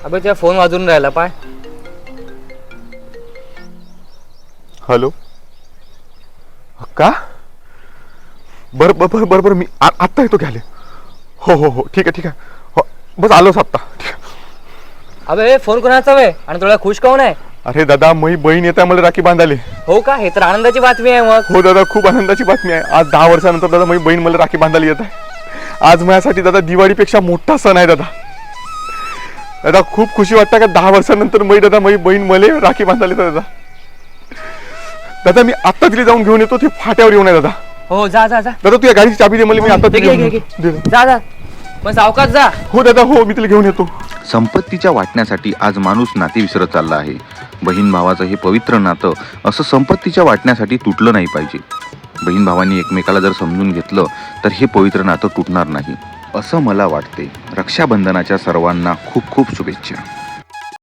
अबे तुझा फोन वाजून राहिला पाय. हॅलो. का? बर बर बर बर बर मी आत्ता येतो घ्यायला. हो हो हो ठीक आहे ठीक आहे. हो बस आलोच आत्ता. अबे फोन कोणाचा वे आणि तुला खुश काऊन आहे? अरे दादा मी बहीण येत आहे मला राखी बांधायला. हो का? हे तर आनंदाची बातमी आहे मग. हो दादा खूप आनंदाची बातमी आहे. आज 10 वर्षानंतर दादा माझी बहीण मला राखी बांधायला येत आहे. आज माझ्यासाठी दादा दिवाळीपेक्षा मोठा सण आहे दादा. दादा खूप खुशी वाटतं का 10 वर्षानंतर दादा माझी बहीण मला राखी बांधायला येते दादा. दादा मी आत्ता तिला जाऊन घेऊन येतो. ती फाट्यावर येऊन आहे दादा. हो जा जा जा. दादा तू या गाडीची चाबी दे मला. मी आता जा जा मग सावकाश जा. हो दादा हो मी तिला घेऊन येतो. संपत्तीच्या वाटण्यासाठी आज माणूस नाते विसरत चालला आहे. बहीण भावाचं हे पवित्र नातं असं संपत्तीच्या वाटण्यासाठी तुटलं नाही पाहिजे. बहीण भावांनी एकमेकाला जर समजून घेतलं तर हे पवित्र नातं तुटणार नाही असं मला वाटते. रक्षाबंधनाच्या सर्वांना खूप खूप शुभेच्छा.